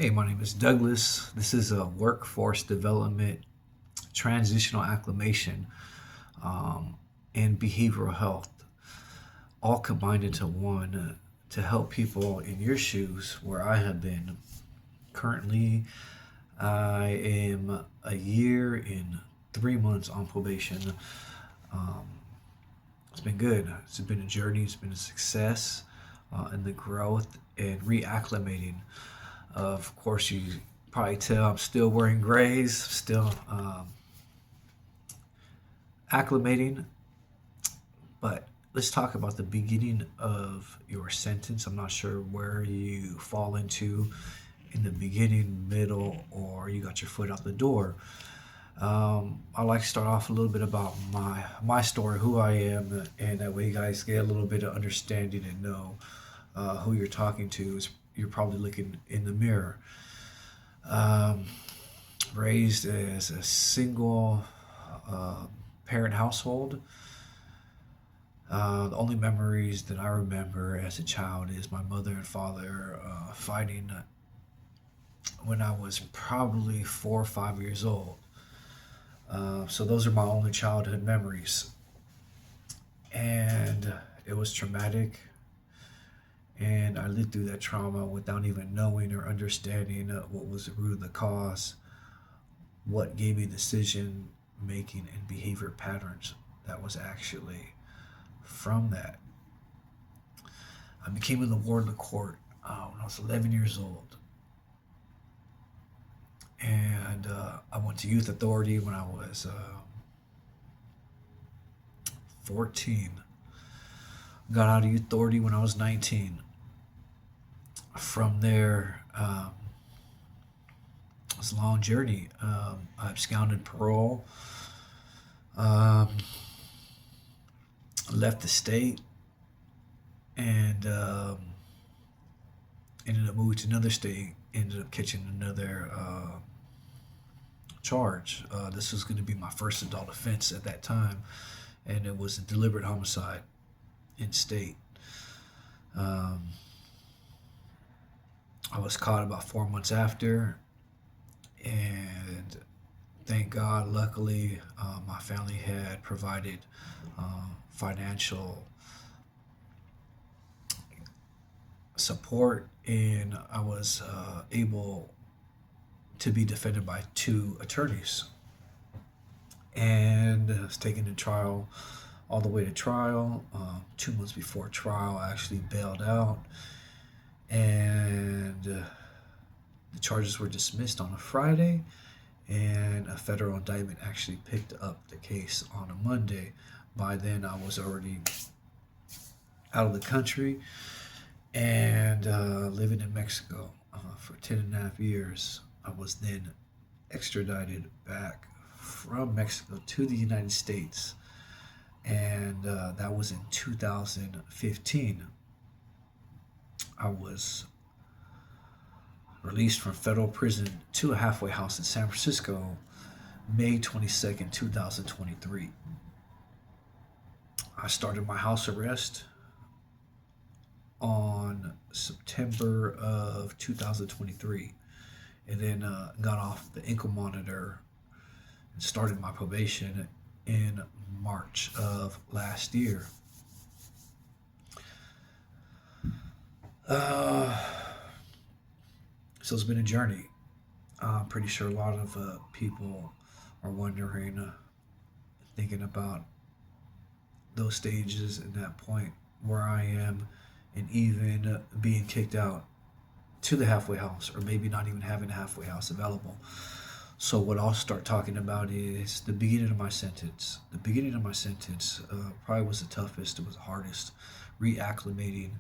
Hey, my name is Douglas. This is a workforce development, transitional acclimation, um, and behavioral health, all combined into one to help people in your shoes where I have been. Currently, I am a year and 3 months on probation. Um, it's been good. It's been a journey, it's been a success in the growth and reacclimating. Of course, you probably tell I'm still wearing grays, still acclimating. But let's talk about the beginning of your sentence. I'm not sure where you fall into in the beginning, middle, or you got your foot out the door. I like to start off a little bit about my story, who I am, and that way you guys get a little bit of understanding and know who you're talking to. You're probably looking in the mirror. Um, Raised as a single uh, parent household. The only memories that I remember as a child is my mother and father fighting when I was probably 4 or 5 years old. So those are my only childhood memories, and it was traumatic. And I lived through that trauma without even knowing or understanding what was the root of the cause, what gave me decision making and behavior patterns that was actually from that. I became an award of the court when I was 11 years old. And I went to youth authority when I was 14. Got out of youth authority when I was 19. From there, it was a long journey. I absconded parole, um, left the state, and ended up moving to another state. Ended up catching another charge. This was going to be my first adult offense at that time, and it was a deliberate homicide in state. Um, I was caught about 4 months after, and thank God, luckily, my family had provided financial support, and I was able to be defended by two attorneys. And I was taken to trial all the way to trial. 2 months before trial, I actually bailed out, and the charges were dismissed on a Friday, and a federal indictment actually picked up the case on a Monday. By then, I was already out of the country and living in Mexico for 10 and a half years. I was then extradited back from Mexico to the United States, and that was in 2015. I was released from federal prison to a halfway house in San Francisco, May 22nd, 2023. I started my house arrest on September of 2023, and then got off the ankle monitor and started my probation in March of last year. Uh, so it's been a journey. I'm pretty sure a lot of people are wondering, thinking about those stages and that point where I am, and even being kicked out to the halfway house, or maybe not even having a halfway house available. So what I'll start talking about is the beginning of my sentence. The beginning of my sentence probably was the toughest. It was the hardest, reacclimating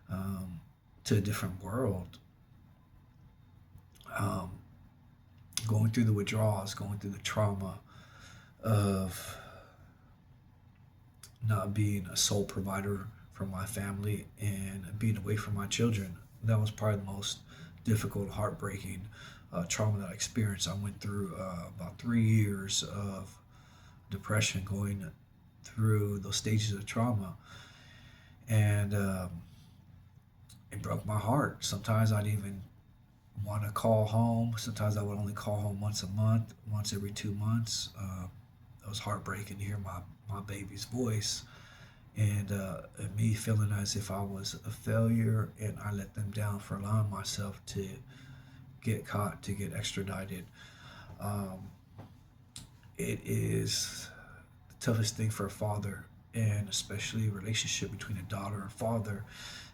um, to a different world, um, going through the withdrawals, going through the trauma of not being a sole provider for my family and being away from my children. That was probably the most difficult, heartbreaking trauma that I experienced. I went through about 3 years of depression, going through those stages of trauma, and it broke my heart. Sometimes I'd even want to call home. Sometimes I would only call home once a month, once every 2 months. It was heartbreaking to hear my baby's voice, and me feeling as if I was a failure and I let them down for allowing myself to get caught, to get extradited. Um, it is the toughest thing for a father, and especially a relationship between a daughter and father.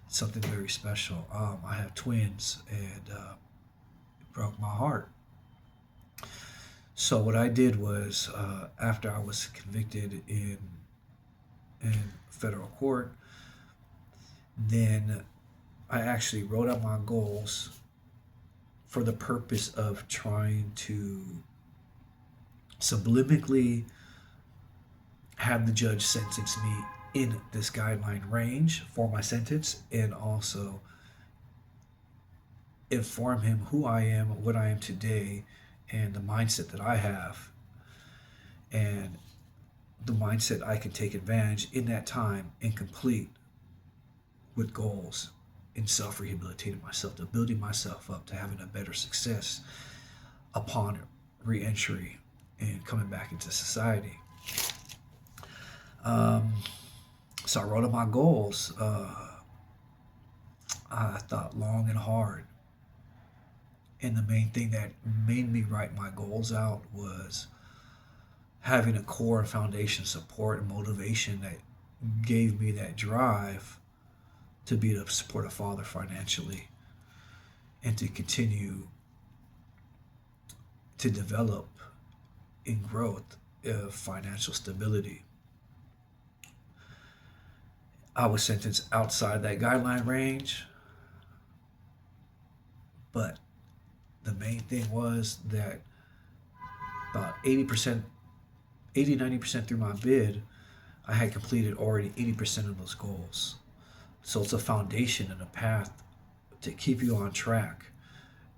It's something very special. I have twins, and it broke my heart. So what I did was, after I was convicted in federal court, then I actually wrote out my goals for the purpose of trying to subliminally have the judge sentence me in this guideline range for my sentence, and also inform him who I am, what I am today, and the mindset that I have, and the mindset I can take advantage in that time and complete with goals in self rehabilitating myself, to building myself up, to having a better success upon reentry and coming back into society. Um, so I wrote up my goals. I thought long and hard. And the main thing that made me write my goals out was having a core and foundation support and motivation that gave me that drive to be able to support a father financially and to continue to develop in growth of financial stability. I was sentenced outside that guideline range, but the main thing was that about 80%, 90% through my bid, I had completed already 80% of those goals. So it's a foundation and a path to keep you on track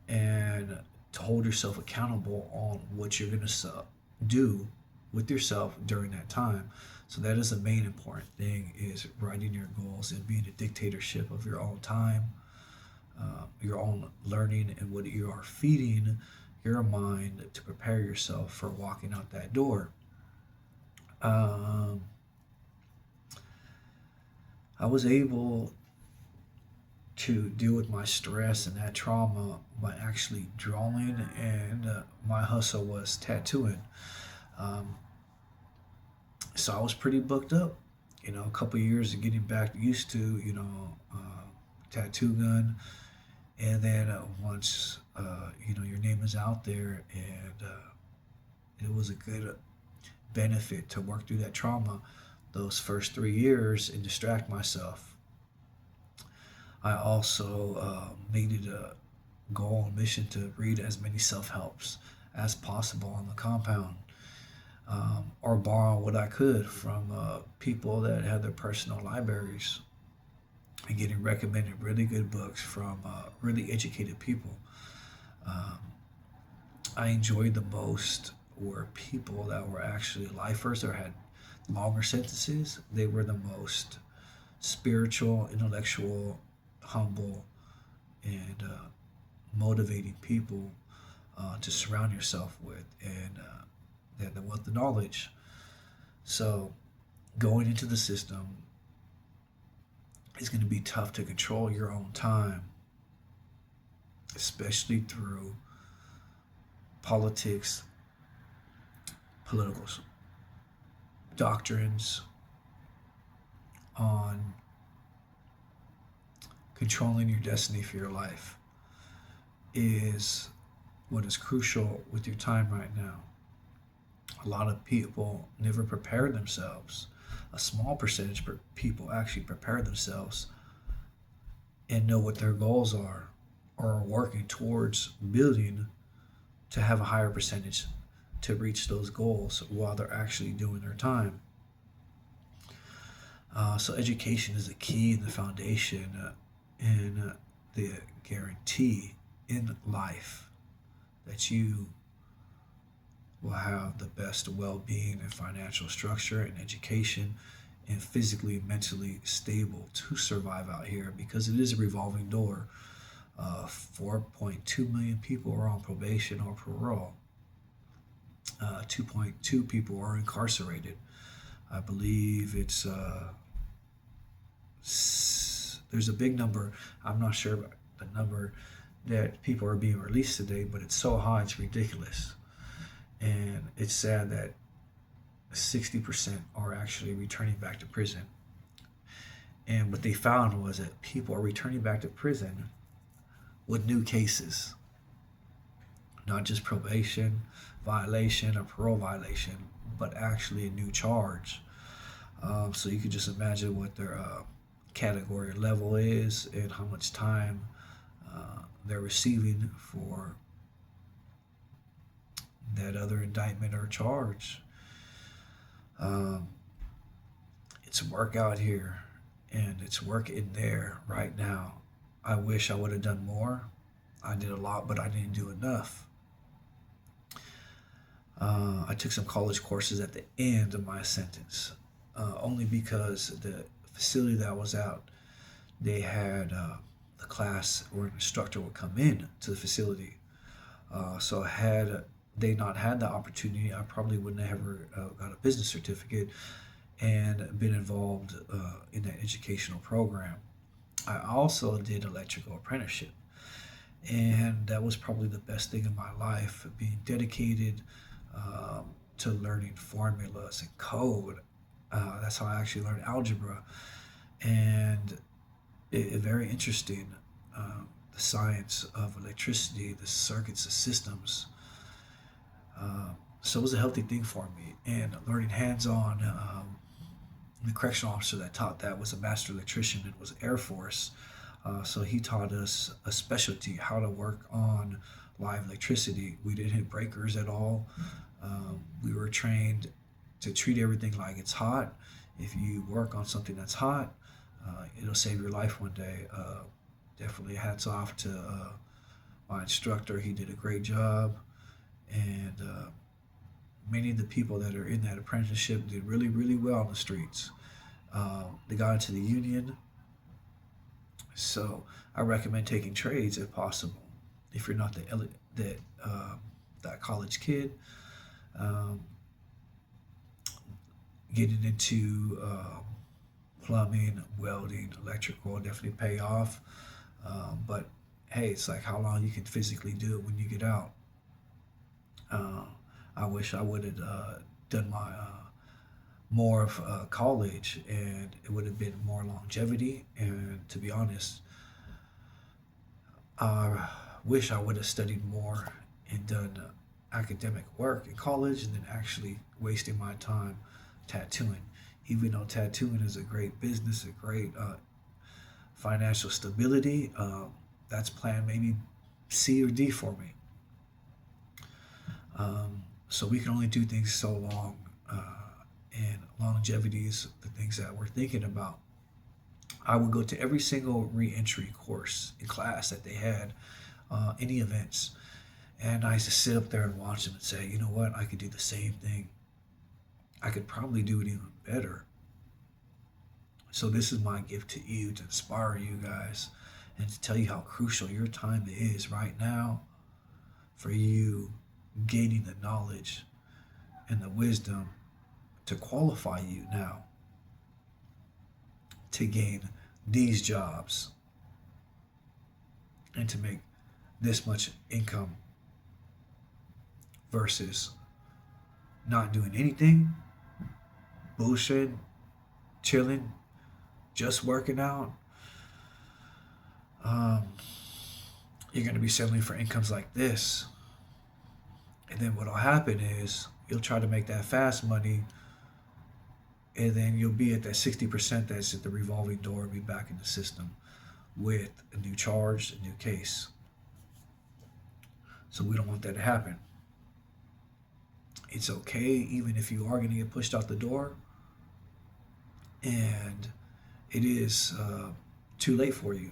and to hold yourself accountable on what you're going to do with yourself during that time. So that is the main important thing, is writing your goals and being a dictatorship of your own time, your own learning, and what you are feeding your mind to prepare yourself for walking out that door. Um, I was able to deal with my stress and that trauma by actually drawing, and my hustle was tattooing. Um, so I was pretty booked up, a couple of years of getting back used to, tattoo gun. And then once, your name is out there, and it was a good benefit to work through that trauma those first 3 years and distract myself. I also made it a goal and mission to read as many self-helps as possible on the compound, or borrow what I could from people that had their personal libraries, and getting recommended really good books from really educated people. Um, I enjoyed the most were people that were actually lifers or had longer sentences. They were the most spiritual, intellectual, humble, and motivating people to surround yourself with, and they had the wealth of knowledge. So going into the system is going to be tough to control your own time, especially through politics, political doctrines on controlling your destiny for your life is what is crucial with your time right now. A lot of people never prepare themselves. A small percentage of people actually prepare themselves and know what their goals are, or are working towards building to have a higher percentage to reach those goals while they're actually doing their time. So education is the key and the foundation, and the guarantee in life that you will have the best well-being and financial structure and education, and physically and mentally stable to survive out here, because it is a revolving door. 4.2 million people are on probation or parole. 2.2 people are incarcerated. I believe it's there's a big number. I'm not sure about the number that people are being released today, but it's so high, it's ridiculous. And it's sad that 60% are actually returning back to prison. And what they found was that people are returning back to prison with new cases, not just probation violation or parole violation, but actually a new charge. So you can just imagine what their category level is and how much time they're receiving for that other indictment or charge. Um, it's work out here and it's work in there right now. I wish I would have done more. I did a lot, but I didn't do enough. I took some college courses at the end of my sentence, only because the facility that I was at, they had the class where an instructor would come in to the facility. So had they not had the opportunity, I probably wouldn't have ever got a business certificate and been involved in that educational program. I also did electrical apprenticeship, and that was probably the best thing in my life, being dedicated to learning formulas and code. That's how I actually learned algebra, and very interesting. The science of electricity, the circuits, the systems. So it was a healthy thing for me, and learning hands-on. The correctional officer that taught that was a master electrician and was Air Force. So he taught us a specialty, how to work on live electricity. We didn't hit breakers at all. We were trained to treat everything like it's hot. If you work on something that's hot, it'll save your life one day. Definitely hats off to my instructor. He did a great job. And many of the people that are in that apprenticeship did really, really well on the streets. They got into the union. So I recommend taking trades if possible. If you're not that college kid, um, getting into plumbing, welding, electrical definitely pay off. But hey, it's like how long you can physically do it when you get out. Uh, I wish I would have done my more of college, and it would have been more longevity. And to be honest, I wish I would have studied more and done academic work in college, and then actually wasting my time tattooing. Even though tattooing is a great business, a great financial stability, that's plan maybe C or D for me. So we can only do things so long, and longevity is the things that we're thinking about. I would go to every single reentry course in class that they had, any events, and I used to sit up there and watch them and say, you know what, I could do the same thing. I could probably do it even better. So this is my gift to you, to inspire you guys and to tell you how crucial your time is right now for you gaining the knowledge and the wisdom to qualify you now to gain these jobs and to make this much income versus not doing anything, bullshit, chilling, just working out. Um, you're going to be settling for incomes like this. And then what'll happen is you'll try to make that fast money, and then you'll be at that 60% that's at the revolving door and be back in the system with a new charge, a new case. So we don't want that to happen. It's okay even if you are going to get pushed out the door and it is too late for you.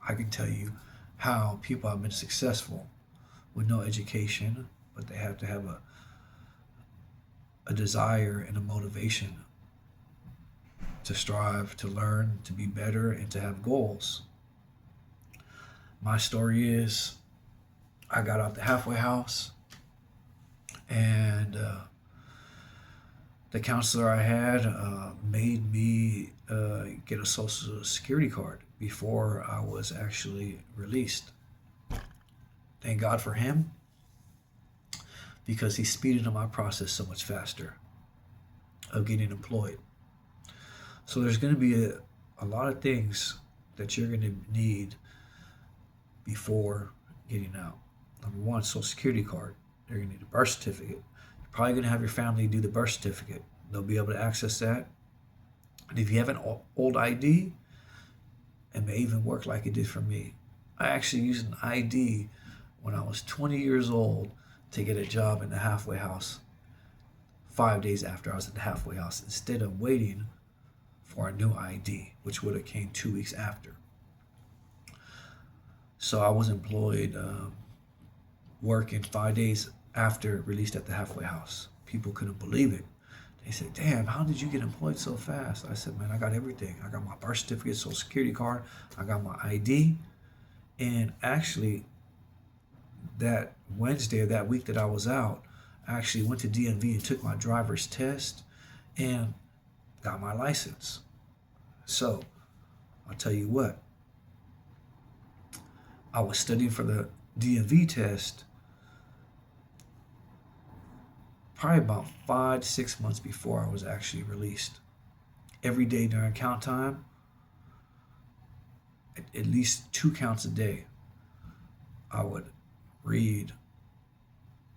I can tell you how people have been successful with no education, but they have to have a desire and a motivation to strive, to learn, to be better, and to have goals. My story is I got out the halfway house, and the counselor I had made me get a social security card before I was actually released. Thank God for him, because he speeded up my process so much faster of getting employed. So there's going to be a lot of things that you're going to need before getting out. Number one, social security card. You're going to need a birth certificate. You're probably going to have your family do the birth certificate. They'll be able to access that. And if you have an old ID, it may even work like it did for me. I actually used an ID when I was 20 years old to get a job in the halfway house 5 days after I was at the halfway house, instead of waiting for a new ID, which would have came 2 weeks after. So I was employed working 5 days after released at the halfway house. People couldn't believe it. They said, damn, how did you get employed so fast? I said, man, I got everything. I got my birth certificate, social security card, I got my ID. And actually, that Wednesday of that week that I was out, I actually went to DMV and took my driver's test and got my license. So I'll tell you what, I was studying for the DMV test probably about 5 to 6 months before I was actually released. Every day during count time, at least 2 counts a day, I would read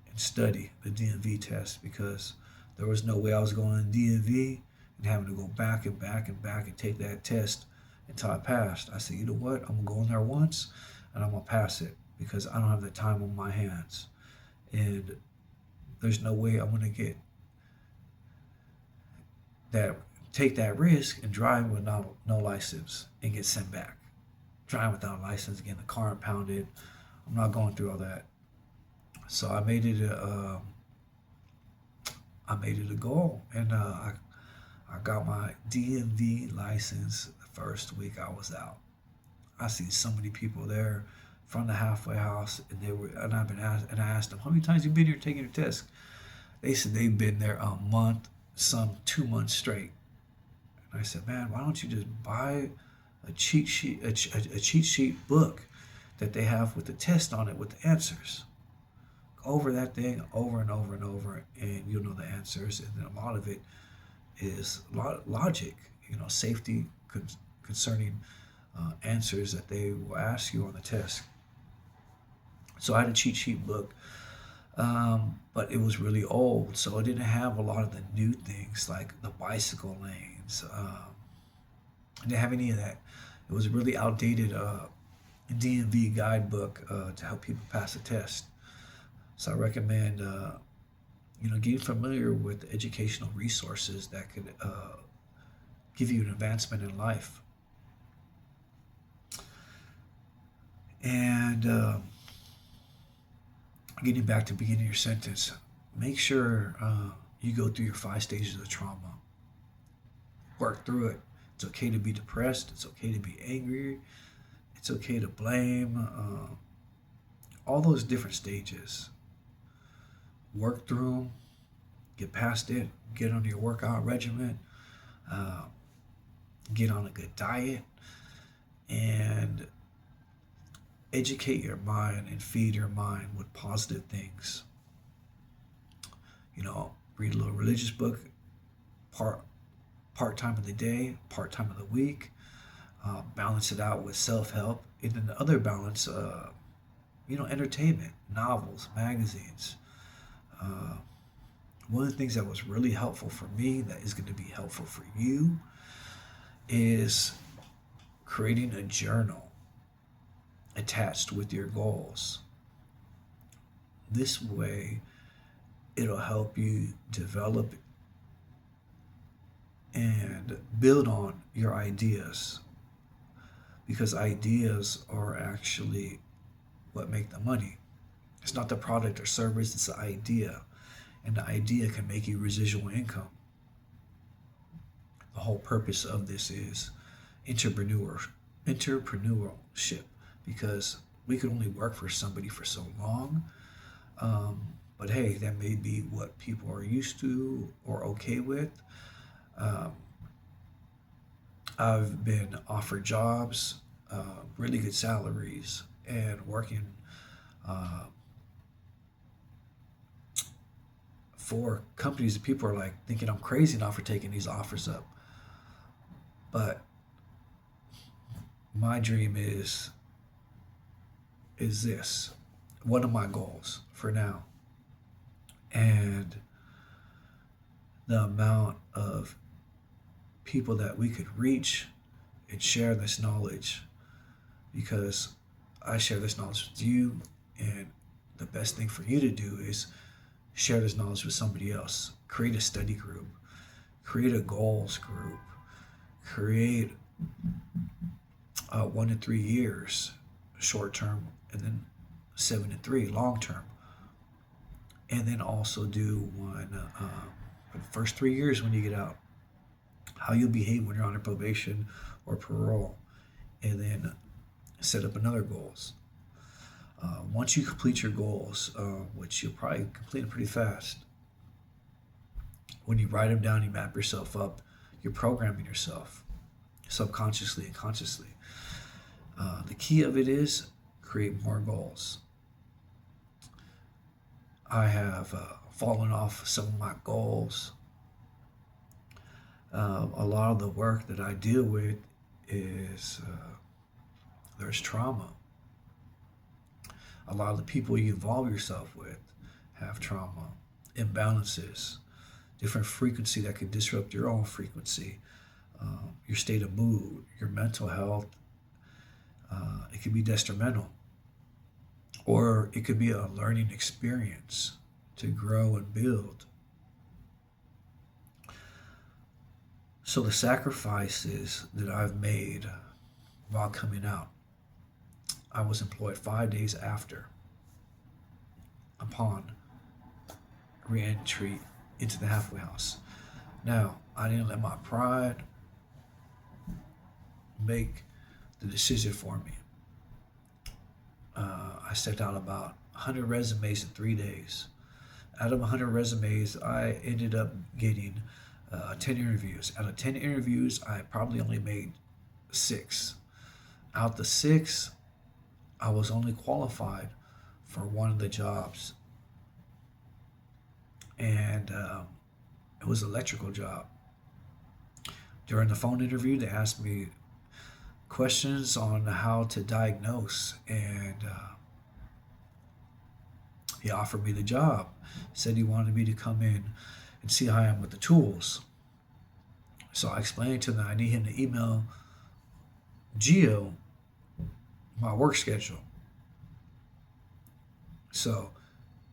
and study the DMV test, because there was no way I was going to DMV and having to go back and back and back and take that test until I passed. I said, you know what? I'm going to go in there once and I'm going to pass it, because I don't have the time on my hands. And there's no way I'm going to get that, take that risk and drive without no license and get sent back. Driving without a license, getting the car impounded. I'm not going through all that. So I made it a goal, and I got my DMV license the first week I was out. I see so many people there from the halfway house, and I asked them, how many times you been here taking your test? They said they've been there a month, some 2 months straight. And I said, man, why don't you just buy a cheat sheet book that they have with the test on it with the answers? Go over that thing over and over and over, and you'll know the answers. And then a lot of it is logic, safety concerning answers that they will ask you on the test. So I had a cheat sheet book, but it was really old, so it didn't have a lot of the new things like the bicycle lanes. I didn't have any of that. It was a really outdated DMV guidebook to help people pass the test. So I recommend getting familiar with educational resources that could give you an advancement in life. And getting back to the beginning of your sentence, make sure you go through your 5 stages of trauma. Work through it. It's okay to be depressed. It's okay to be angry. It's okay to blame. All those different stages. Work through them. Get past it. Get on your workout regimen. Get on a good diet. And educate your mind and feed your mind with positive things. Read a little religious book, part time of the day, part time of the week. Balance it out with self-help, and then the other balance, entertainment, novels, magazines. One of the things that was really helpful for me, that is going to be helpful for you, is creating a journal attached with your goals. This way, it'll help you develop and build on your ideas, because ideas are actually what make the money. It's not the product or service, it's the idea. And the idea can make you residual income. The whole purpose of this is entrepreneurship, because we could only work for somebody for so long. But hey, that may be what people are used to or okay with. Um, I've been offered jobs, really good salaries, and working uh, for companies that people are like thinking I'm crazy now for taking these offers up. But my dream is this, one of my goals for now, and the amount of people that we could reach and share this knowledge, because I share this knowledge with you, and the best thing for you to do is share this knowledge with somebody else. Create a study group, create a goals group, create 1 to 3 years short term, and then 7 to 3 long term, and then also do one for the first 3 years when you get out, how you'll behave when you're on a probation or parole, and then set up another goals. Once you complete your goals, which you'll probably complete them pretty fast, when you write them down, you map yourself up, you're programming yourself subconsciously and consciously. The key of it is create more goals. I have fallen off some of my goals. A lot of the work that I deal with is there's trauma. A lot of the people you involve yourself with have trauma, imbalances, different frequency that could disrupt your own frequency, your state of mood, your mental health. It could be detrimental, or it could be a learning experience to grow and build. So the sacrifices that I've made while coming out, I was employed 5 days upon reentry into the halfway house. Now, I didn't let my pride make the decision for me. I sent out about 100 resumes in 3 days. Out of 100 resumes, I ended up getting 10 interviews. Out of 10 interviews, I probably only made 6. Out the 6, I was only qualified for one of the jobs, and it was an electrical job. During the phone interview, they asked me questions on how to diagnose, and he offered me the job. Said he wanted me to come in and see how I am with the tools. So I explained to him that I need him to email Geo my work schedule. So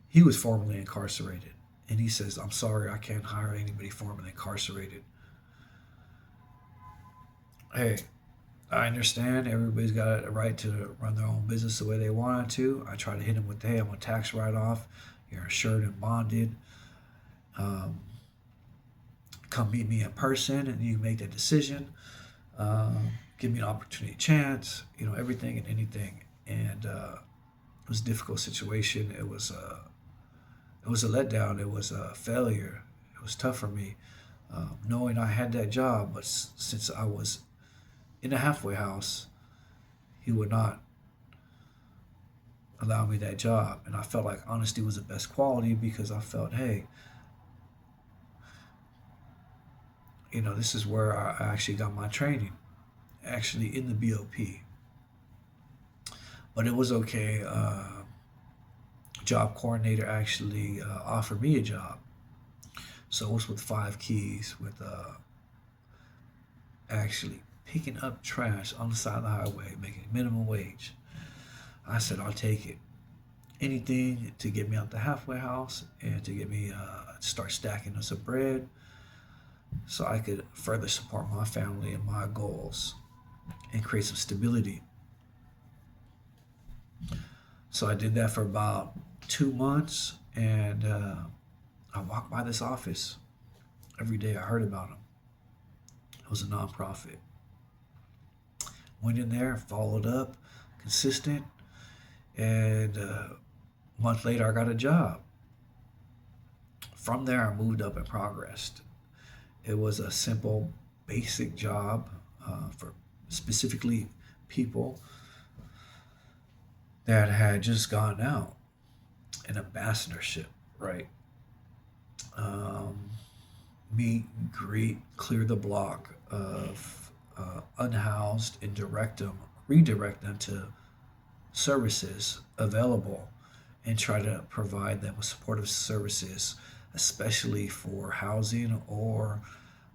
he was formerly incarcerated, and he says, "I'm sorry, I can't hire anybody formerly incarcerated." Hey, I understand everybody's got a right to run their own business the way they want to. I try to hit them with, hey, I'm a tax write-off. You're insured and bonded. Um, Come meet me in person, and you make that decision. Give me an opportunity, chance, everything and anything. And it was a difficult situation. It was a letdown. It was a failure. It was tough for me, knowing I had that job, but since I was in a halfway house, he would not allow me that job. And I felt like honesty was the best quality, because I felt, hey, this is where I actually got my training, actually in the BOP. But it was okay. Job coordinator actually offered me a job. So it was with 5 keys, with actually picking up trash on the side of the highway, making minimum wage. I said, I'll take it. Anything to get me out the halfway house and to get me start stacking us some bread, so I could further support my family and my goals and create some stability. So I did that for about 2 months, and I walked by this office every day. I heard about them. It was a nonprofit. Went in there, followed up, consistent, And a month later, I got a job. From there, I moved up and progressed. It was a simple, basic job for specifically people that had just gone out, an ambassadorship, right? Um, Meet, greet, clear the block of unhoused and redirect them to services available and try to provide them with supportive services, especially for housing or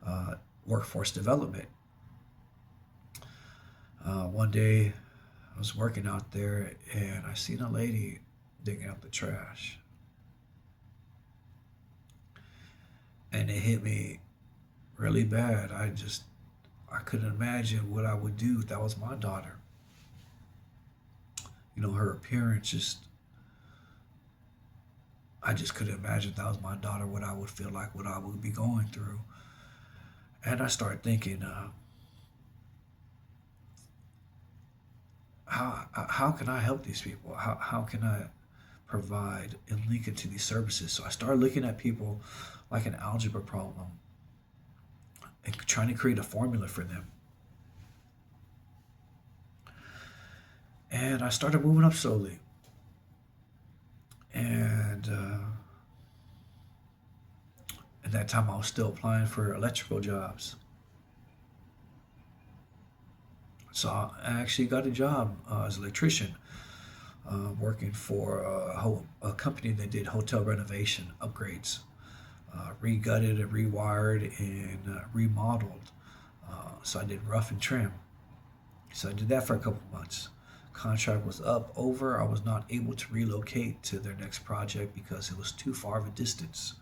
uh, workforce development. One day I was working out there and I seen a lady digging up the trash, and it hit me really bad. I couldn't imagine what I would do if that was my daughter. Her appearance just I just couldn't imagine if that was my daughter, what I would feel like, what I would be going through. And I started thinking, how can I help these people? How can I provide and link into these services? So I started looking at people like an algebra problem and trying to create a formula for them. And I started moving up slowly. And at that time, I was still applying for electrical jobs. So I actually got a job as an electrician, working for a company that did hotel renovation upgrades, re-gutted and rewired and remodeled. So I did rough and trim. So I did that for a couple months. Contract was up over. I was not able to relocate to their next project because it was too far of a distance.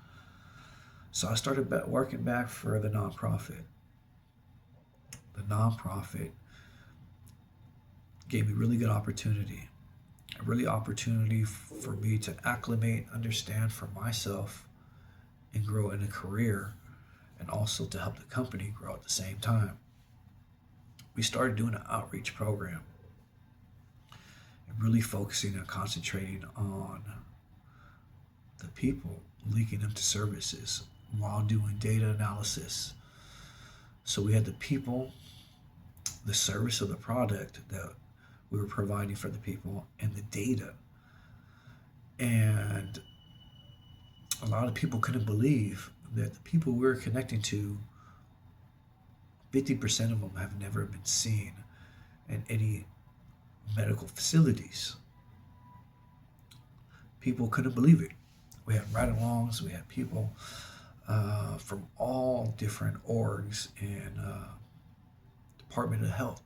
So I started working back for the nonprofit. The nonprofit gave me really good opportunity, a really opportunity for me to acclimate, understand for myself, and grow in a career, and also to help the company grow at the same time. We started doing an outreach program and really focusing and concentrating on the people, linking them to services while doing data analysis. So we had the people, the service of the product that we were providing for the people, and the data. And a lot of people couldn't believe that the people we were connecting to, 50% of them have never been seen in any medical facilities. People couldn't believe it. We had ride-alongs, we had people from all different orgs and Department of Health,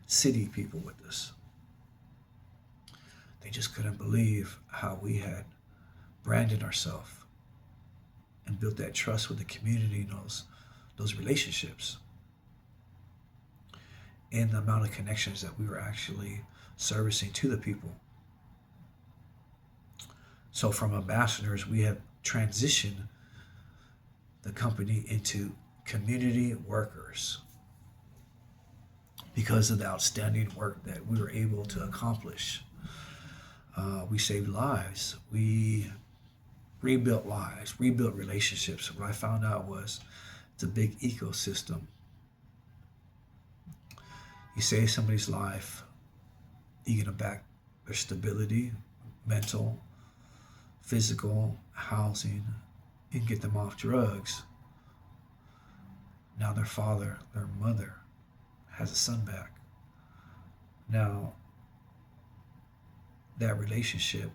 city people with us. They just couldn't believe how we had branded ourselves and built that trust with the community and those relationships, and the amount of connections that we were actually servicing to the people. So from ambassadors, we have transitioned the company into community workers because of the outstanding work that we were able to accomplish. We saved lives. We rebuilt lives, rebuilt relationships. What I found out was it's a big ecosystem. You save somebody's life, you get them back their stability, mental, physical, housing, and get them off drugs. Now their father, their mother has a son back. Now that relationship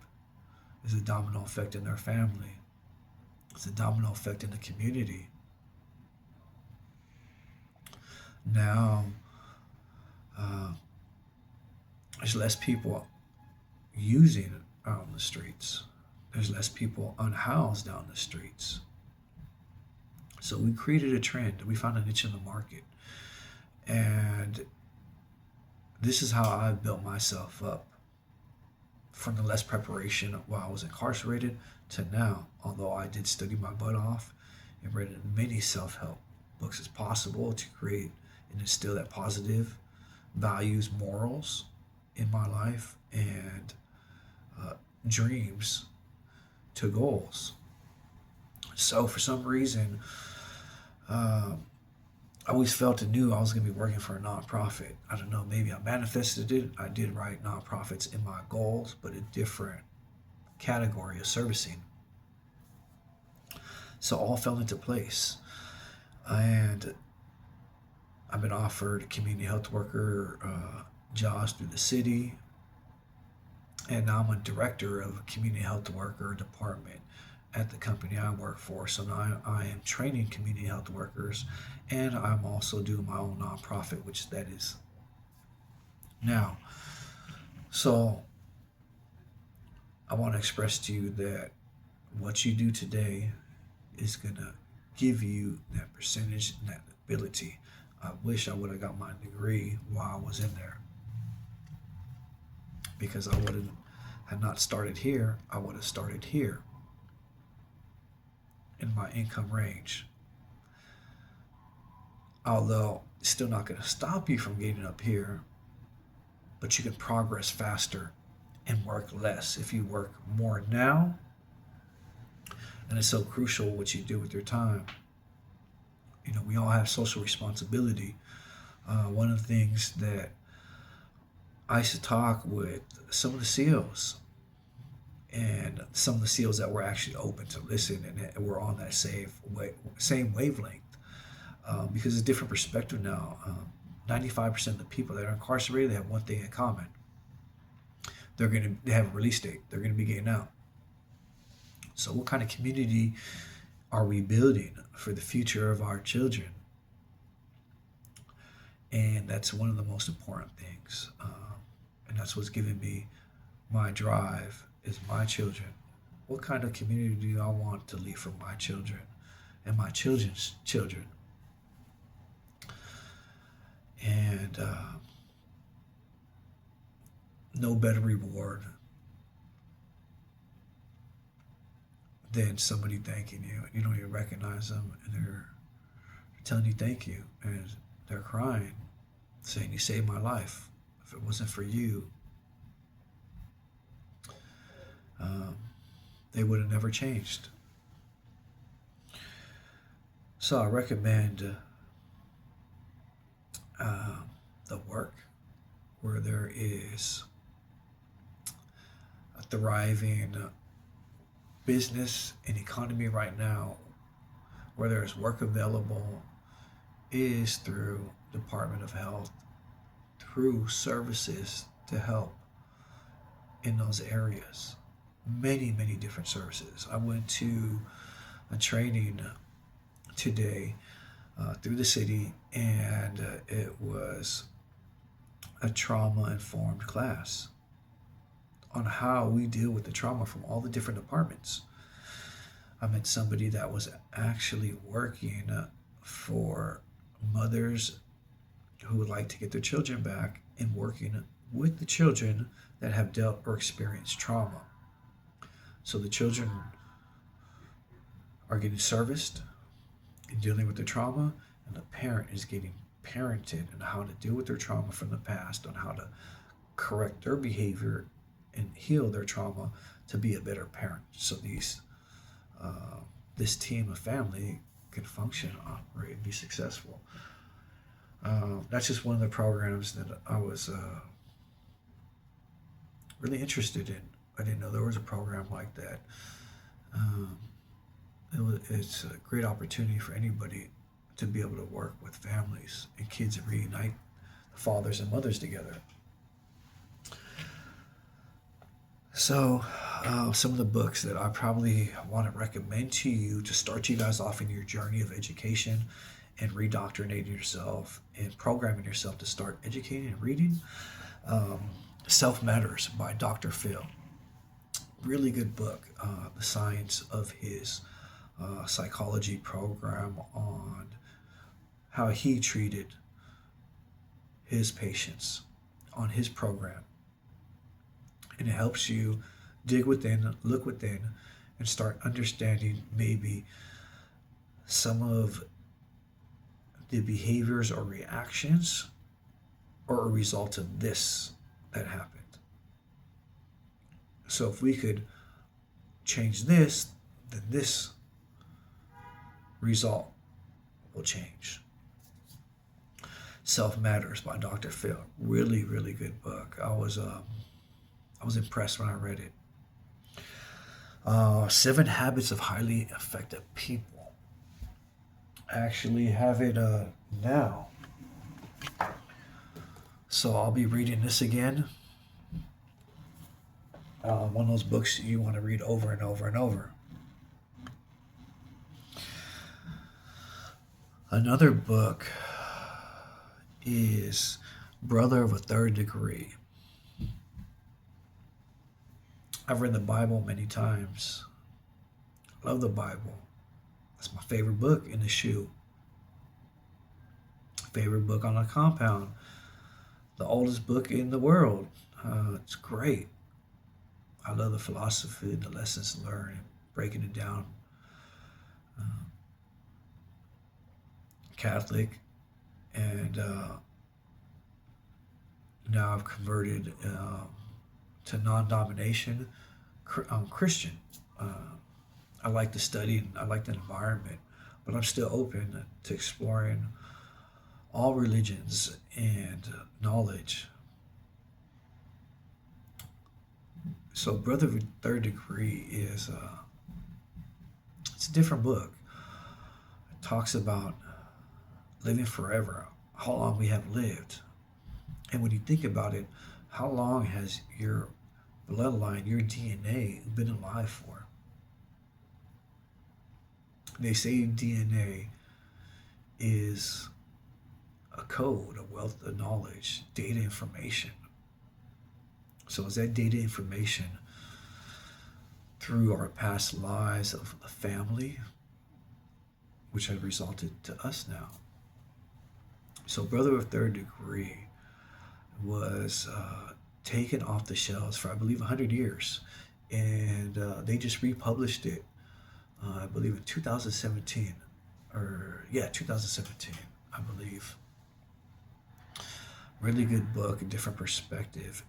is a domino effect in their family. It's a domino effect in the community. Now uh, there's less people using it out on the streets. There's less people unhoused down the streets. So we created a trend. We found a niche in the market. And this is how I built myself up from the less preparation while I was incarcerated to now. Although I did study my butt off and read as many self-help books as possible to create and instill that positive values, morals, in my life, and dreams to goals. So for some reason, uh, I always felt and knew I was going to be working for a nonprofit. I don't know, maybe I manifested it. I did write nonprofits in my goals, but a different category of servicing. So all fell into place. And I've been offered community health worker jobs through the city. And now I'm a director of a community health worker department at the company I work for. So now I am training community health workers, and I'm also doing my own nonprofit, which that is now. So I want to express to you that what you do today is going to give you that percentage and that ability. I wish I would have got my degree while I was in there, because I would have had not started here. I would have started here in my income range. Although it's still not going to stop you from getting up here, but you can progress faster and work less if you work more now. And it's so crucial what you do with your time. You know, we all have social responsibility. One of the things that I used to talk with some of the CEOs, and some of the CEOs that were actually open to listen, and were on that same wavelength, because it's a different perspective now. 95% of the people that are incarcerated, they have one thing in common: they have a release date. They're going to be getting out. So, what kind of community are we building for the future of our children? And that's one of the most important things. And that's what's giving me my drive, is my children. What kind of community do I want to leave for my children and my children's children? And no better reward than somebody thanking you. You don't even recognize them, and they're telling you thank you, and they're crying, saying, "You saved my life. If it wasn't for you, um, they would have never changed." So I recommend the work where there is a thriving business and economy right now, where there's work available, is through Department of Health, through services to help in those areas. Many different services. I went to a training today through the city, and it was a trauma informed class on how we deal with the trauma from all the different departments. I met somebody that was actually working for mothers who would like to get their children back, and working with the children that have dealt or experienced trauma. So the children are getting serviced and dealing with the trauma, and the parent is getting parented on how to deal with their trauma from the past, on how to correct their behavior and heal their trauma to be a better parent. So this team of family can function, operate, and be successful. That's just one of the programs that I was really interested in. I didn't know there was a program like that. Um, it's a great opportunity for anybody to be able to work with families and kids and reunite fathers and mothers together. So, some of the books that I probably want to recommend to you to start you guys off in your journey of education and redoctrinating yourself and programming yourself to start educating and reading. um, Self Matters by Dr. Phil. Really good book. The science of his psychology program, on how he treated his patients on his program. And it helps you dig within, look within, and start understanding maybe some of the behaviors or reactions or a result of this that happened. So if we could change this, then this result will change. Self Matters by Dr. Phil. Really, really good book. I was impressed when I read it. 7 Habits of Highly Effective People. I actually have it now. So I'll be reading this again. One of those books you want to read over and over and over. Another book is Brother of a Third Degree. I've read the Bible many times. I love the Bible. It's my favorite book in the shoe. Favorite book on a compound. The oldest book in the world. It's great. I love the philosophy, the lessons learned, breaking it down. Catholic, and now I've converted to non-domination Christian. I like to study and I like the environment, but I'm still open to exploring all religions and knowledge. So, Brother of Third Degree is it's a different book. It talks about living forever, how long we have lived. And when you think about it, how long has your bloodline, your DNA, been alive for? They say DNA is a code, a wealth of knowledge, data information. So is that data information through our past lives of the family, which have resulted to us now? So Brother of Third Degree was taken off the shelves for, I believe, 100 years. And they just republished it, I believe, in 2017. 2017, I believe. Really good book, a different perspective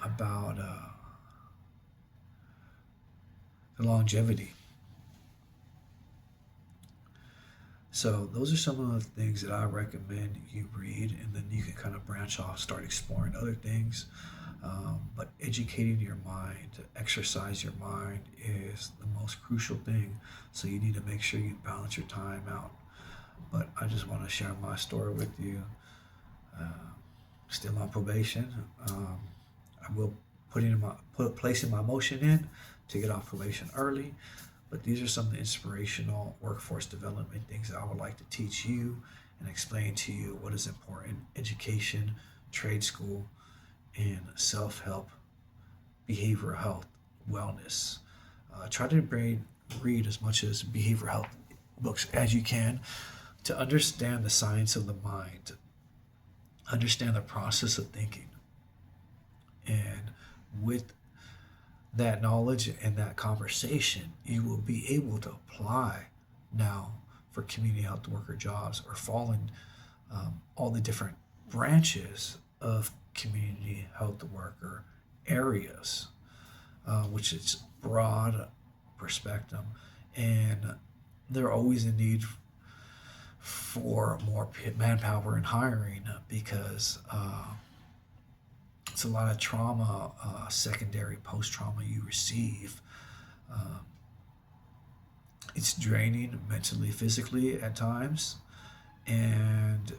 about the longevity. So those are some of the things that I recommend you read, and then you can kind of branch off, start exploring other things. But educating your mind, exercise your mind is the most crucial thing. So you need to make sure you balance your time out. But I just want to share my story with you. Still on probation. I will placing my motion in to get off probation early. But these are some of the inspirational workforce development things that I would like to teach you and explain to you what is important: education, trade school, and self-help, behavioral health, wellness. Try to read as much as behavioral health books as you can to understand the science of the mind, understand the process of thinking. And with that knowledge and that conversation, you will be able to apply now for community health worker jobs or fall in all the different branches of community health worker areas, which is broad perspective. And they're always in need for more manpower and hiring because it's a lot of trauma, secondary post-trauma you receive. It's draining mentally, physically at times, and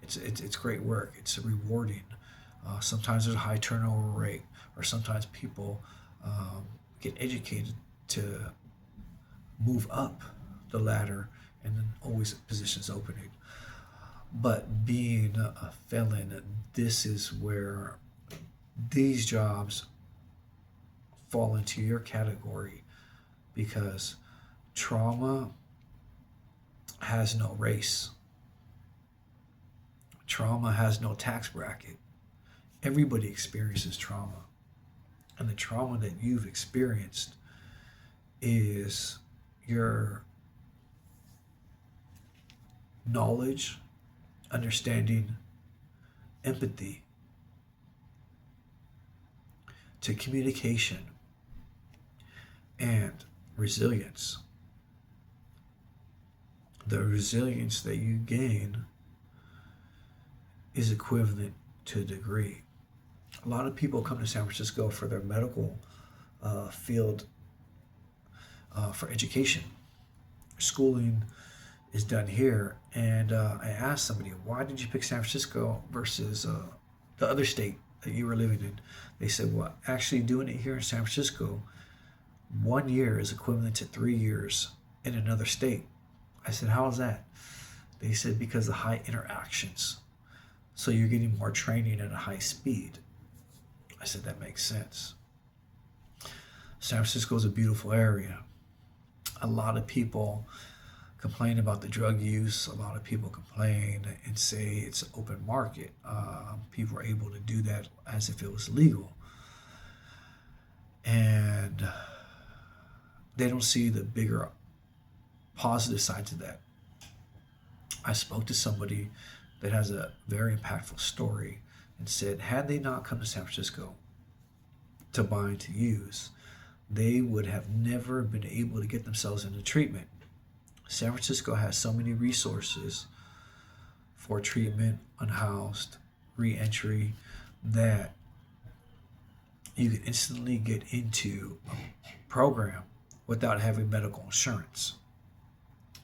it's great work. It's rewarding. Sometimes there's a high turnover rate, or sometimes people get educated to move up the ladder, and then always positions opening. But being a felon, this is where these jobs fall into your category, because trauma has no race. Trauma has no tax bracket. Everybody experiences trauma. And the trauma that you've experienced is your knowledge, understanding, empathy, to communication, and resilience. The resilience that you gain is equivalent to a degree. A lot of people come to San Francisco for their medical field, for education. Schooling is done here. And I asked somebody, why did you pick San Francisco versus the other state that you were living in? They said, well, actually doing it here in San Francisco, 1 year is equivalent to 3 years in another state. I said, how is that? They said, because of high interactions. So you're getting more training at a high speed. I said, that makes sense. San Francisco is a beautiful area. A lot of people complain about the drug use. A lot of people complain and say it's an open market. People are able to do that as if it was legal. And they don't see the bigger positive side to that. I spoke to somebody that has a very impactful story and said, had they not come to San Francisco to buy and to use, they would have never been able to get themselves into treatment. San Francisco has so many resources for treatment, unhoused, reentry, that you can instantly get into a program without having medical insurance.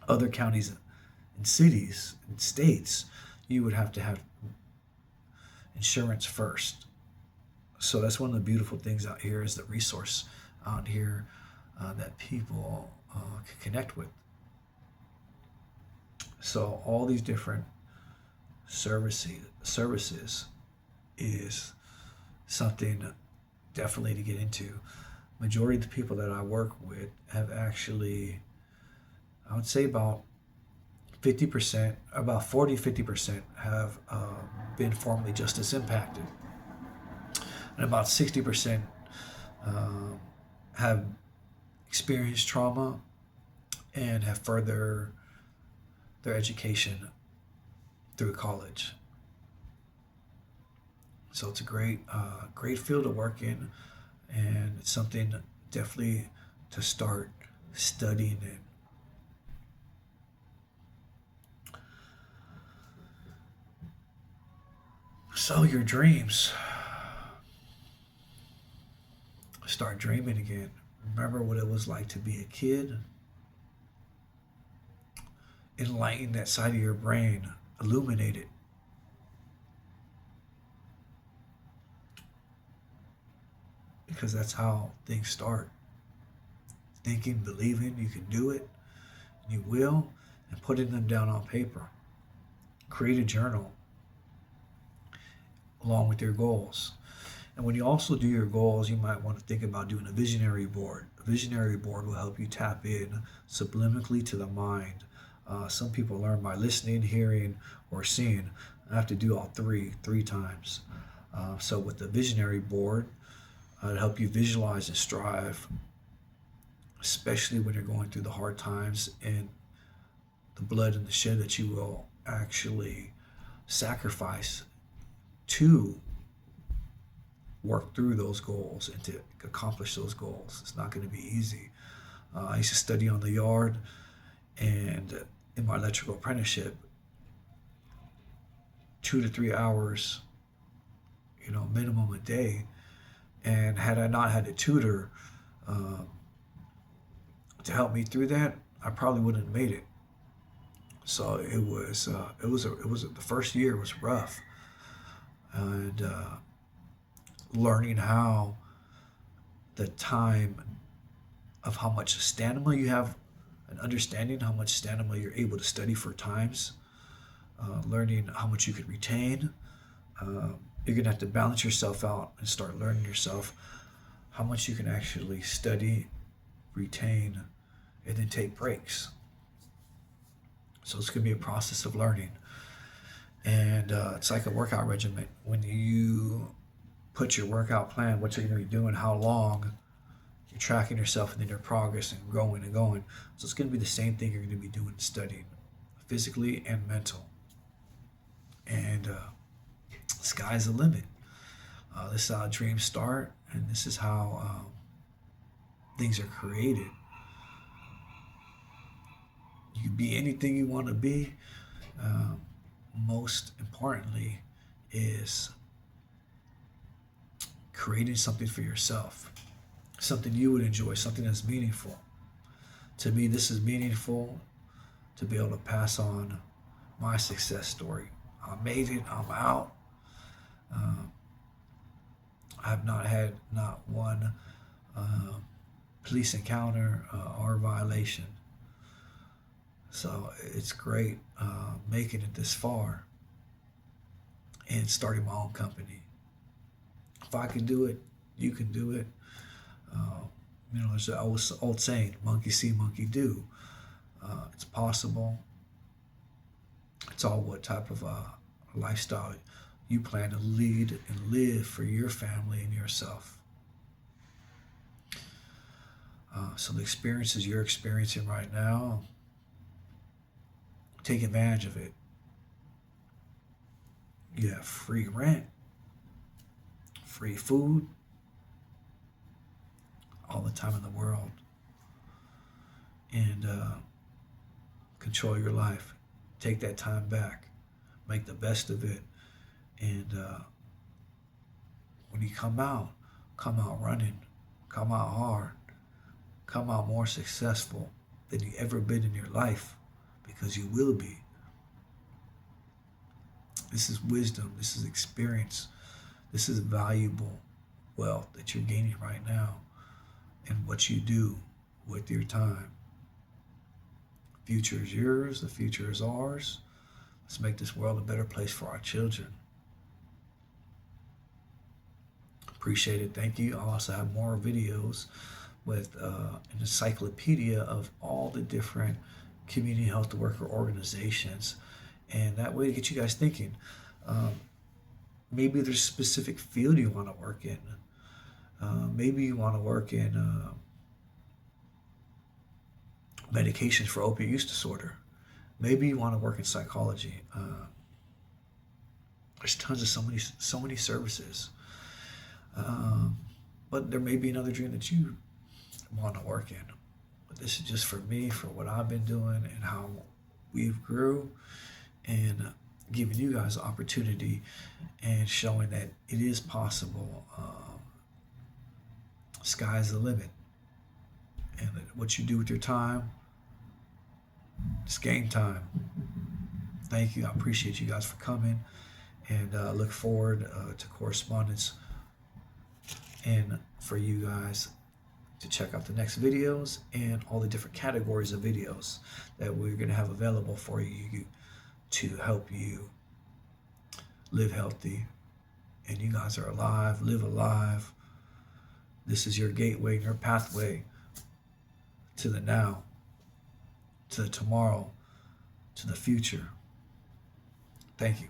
Other counties and cities and states, you would have to have insurance first. So that's one of the beautiful things out here, is the resource out here that people can connect with. So all these different services is something definitely to get into. Majority of the people that I work with have actually, I would say about 50%, about 40-50% have been formerly justice impacted. And about 60% have experienced trauma and have furthered their education through college. So it's a great field to work in, and it's something definitely to start studying in. So your dreams, start dreaming again. Remember what it was like to be a kid. Enlighten that side of your brain, illuminate it. Because that's how things start. Thinking, believing you can do it, you will, and putting them down on paper. Create a journal along with your goals. And when you also do your goals, you might want to think about doing a visionary board. A visionary board will help you tap in subliminally to the mind. Some people learn by listening, hearing, or seeing. I have to do all three times. So with the visionary board, it'll help you visualize and strive, especially when you're going through the hard times and the blood and the shed that you will actually sacrifice to work through those goals and to accomplish those goals. It's not going to be easy. I used to study on the yard, and in my electrical apprenticeship, 2 to 3 hours, minimum a day. And had I not had a tutor to help me through that, I probably wouldn't have made it. So the first year was rough, and learning how the time of how much stamina you have, and understanding how much stamina you're able to study for times, learning how much you could retain. You're going to have to balance yourself out and start learning yourself how much you can actually study, retain, and then take breaks. So it's going to be a process of learning. And it's like a workout regimen. When you put your workout plan, what you're going to be doing, how long, you're tracking yourself and then your progress and going and going. So it's going to be the same thing you're going to be doing studying, physically and mental. And Sky's the limit. This is how dreams start, and this is how things are created. You can be anything you want to be. Most importantly, is creating something for yourself, something you would enjoy, something that's meaningful. To me, this is meaningful to be able to pass on my success story. I made it, I'm out. I've not had not one police encounter or violation. So it's great making it this far and starting my own company. If I can do it, you can do it. There's an old saying, monkey see, monkey do. It's possible. It's all what type of lifestyle you plan to lead and live for your family and yourself. So the experiences you're experiencing right now, take advantage of it. You have free rent, free food, all the time in the world. And control your life. Take that time back. Make the best of it. And when you come out running, come out hard, come out more successful than you ever been in your life, because you will be. This is wisdom, this is experience, this is valuable wealth that you're gaining right now, and what you do with your time. The future is yours, the future is ours. Let's make this world a better place for our children. Appreciate it, thank you. I'll also have more videos with an encyclopedia of all the different community health worker organizations, and that way to get you guys thinking. Maybe there's a specific field you want to work in. Maybe you want to work in medications for opiate use disorder. Maybe you want to work in psychology. There's tons of so many services. But there may be another dream that you want to work in. But this is just for me, for what I've been doing and how we've grew, and giving you guys an opportunity and showing that it is possible. Sky's the limit. And what you do with your time, it's game time. Thank you. I appreciate you guys for coming, and look forward to correspondence, and for you guys to check out the next videos and all the different categories of videos that we're going to have available for you to help you live healthy. And you guys are alive, live alive. This is your gateway, your pathway to the now, to the tomorrow, to the future. Thank you.